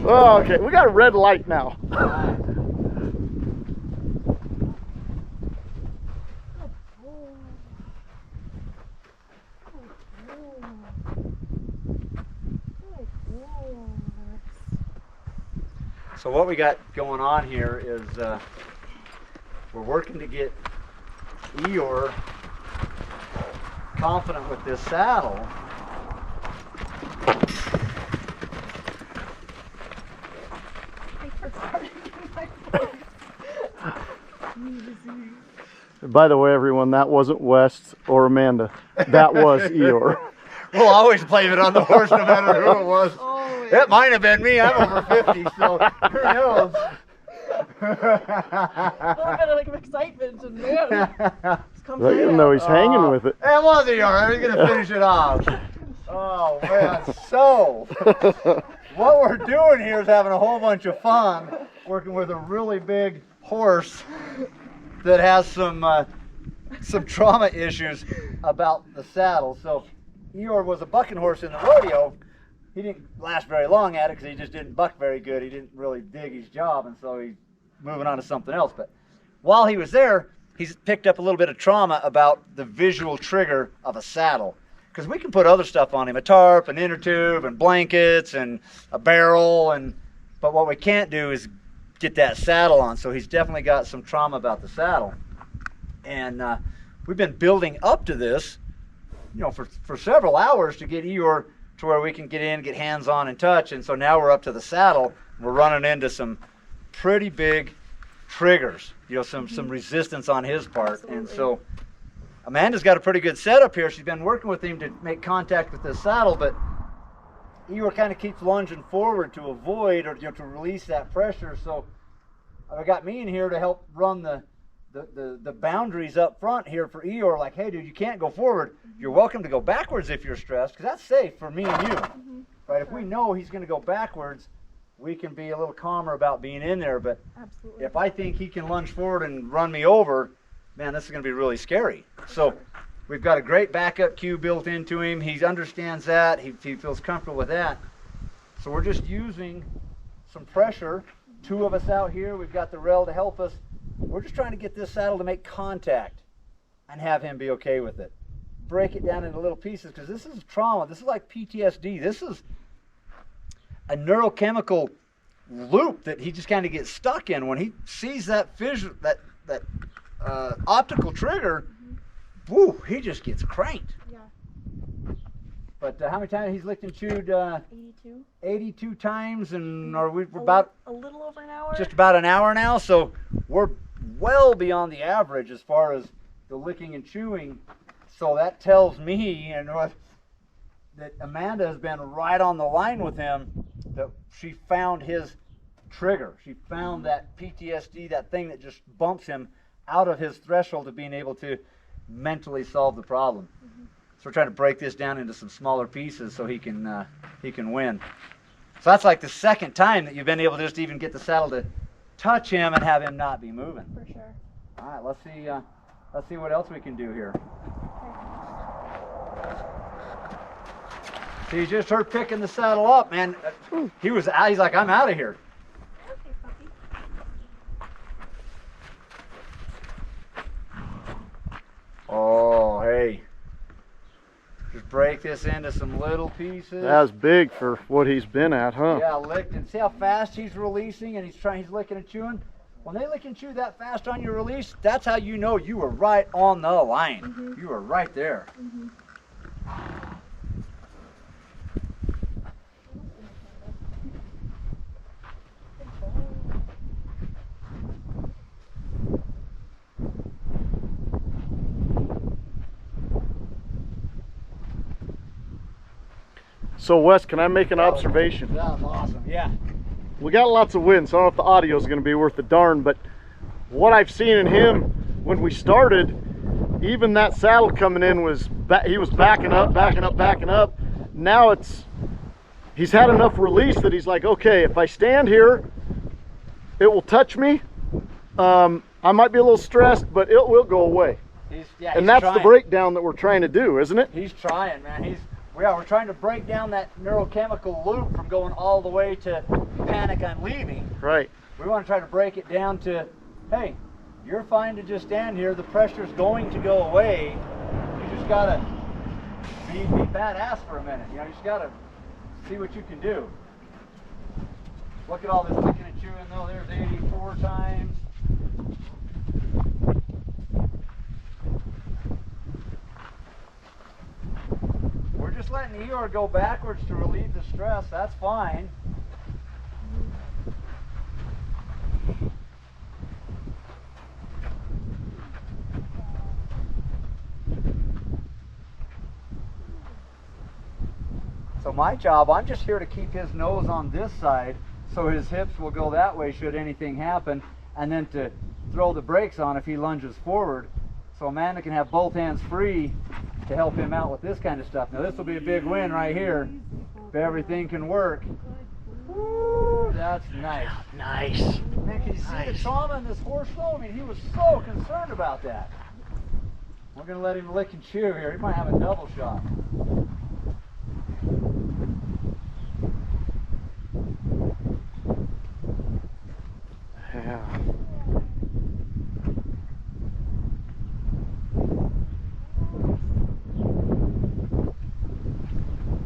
Oh, okay, we got a red light now. So what we got going on here is we're working to get Eeyore confident with this saddle. By the way, everyone, that wasn't Wes or Amanda. That was Eeyore. We'll always blame it on the horse, no matter who it was. Always. It might have been me. I'm over 50, so who knows? A little bit of like excitement and man. Look at him though, he's hanging with it. It was Eeyore. He's gonna finish it off. Oh man! So what we're doing here is having a whole bunch of fun, working with a really big horse that has some trauma issues about the saddle. So Eeyore was a bucking horse in the rodeo. He didn't last very long at it because he just didn't buck very good. He didn't really dig his job, and so he's moving on to something else. But while he was there, he's picked up a little bit of trauma about the visual trigger of a saddle. Because we can put other stuff on him, a tarp, an inner tube, and blankets, and a barrel, but what we can't do is get that saddle on. So he's definitely got some trauma about the saddle. And we've been building up to this, for several hours to get Eeyore to where we can get in, get hands on and touch. And so now we're up to the saddle. We're running into some pretty big triggers, some resistance on his part. Absolutely. And so Amanda's got a pretty good setup here. She's been working with him to make contact with this saddle, but Eeyore kind of keeps lunging forward to avoid or to release that pressure. So I got me in here to help run the boundaries up front here for Eeyore. Like, hey, dude, you can't go forward. You're welcome to go backwards if you're stressed, because that's safe for me and you. Right? If we know he's going to go backwards, we can be a little calmer about being in there. But Absolutely. if I think he can lunge forward and run me over, man, this is going to be really scary. So we've got a great backup cue built into him. He understands that. He feels comfortable with that. So we're just using some pressure. Two of us out here. We've got the rail to help us. We're just trying to get this saddle to make contact and have him be okay with it. Break it down into little pieces, because this is trauma. This is like PTSD. This is a neurochemical loop that he just kind of gets stuck in. When he sees that optical trigger, woo, he just gets cranked. Yeah. But how many times he's licked and chewed? 82. 82 times, and we're A about little over an hour. just about an hour now, so we're well beyond the average as far as the licking and chewing. So that tells me that Amanda has been right on the line with him, that she found his trigger. She found that PTSD, that thing that just bumps him out of his threshold of being able to mentally solve the problem. So we're trying to break this down into some smaller pieces so he can win. So that's like the second time that you've been able to just even get the saddle to touch him and have him not be moving. For sure. All right, let's see what else we can do here. See, you just heard picking the saddle up, man. He's like, I'm out of here. Okay, puppy. Oh, hey. Just break this into some little pieces. That was big for what he's been at, huh? Yeah, licked, and see how fast he's releasing, and he's licking and chewing. When they lick and chew that fast on your release, that's how you know you were right on the line. You were right there. So Wes, can I make an observation? That was awesome, yeah. We got lots of wind, so I don't know if the audio is going to be worth the darn, but what I've seen in him when we started, even that saddle coming in he was backing up. Now he's had enough release that he's like, okay, if I stand here, it will touch me. I might be a little stressed, but it will go away. He's and that's trying. the breakdown that we're trying to do, isn't it? He's trying, man. we're trying to break down that neurochemical loop from going all the way to panic, I'm leaving. Right. We want to try to break it down to, hey, you're fine to just stand here. The pressure's going to go away. You just gotta be badass for a minute. You know, you just gotta see what you can do. Look at all this licking and chewing though. There's 84 times. We're just letting Eeyore go backwards to relieve the stress. That's fine. So my job, I'm just here to keep his nose on this side so his hips will go that way should anything happen, and then to throw the brakes on if he lunges forward. So Amanda can have both hands free to help him out with this kind of stuff. Now this will be a big win right here if everything can work. Woo, that's nice. Nice. Man, can you see the trauma in this horse though? I mean, he was so concerned about that. We're going to let him lick and chew here. He might have a double shot. Yeah.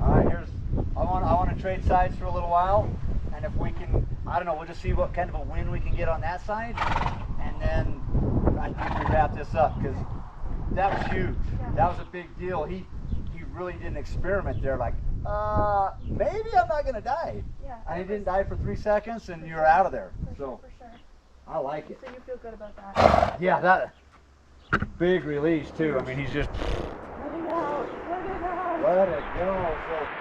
All right, I want to trade sides for a little while, and if we can, I don't know, we'll just see what kind of a win we can get on that side, and then I think we wrap this up, because that was huge. That was a big deal. He really didn't experiment there, like, maybe I'm not gonna die. Yeah. And he didn't die for 3 seconds, and you're out of there. For sure. I like it. So you feel good about that? Yeah, that big release too. I mean, he's just Let it out. Let it out. let it go. So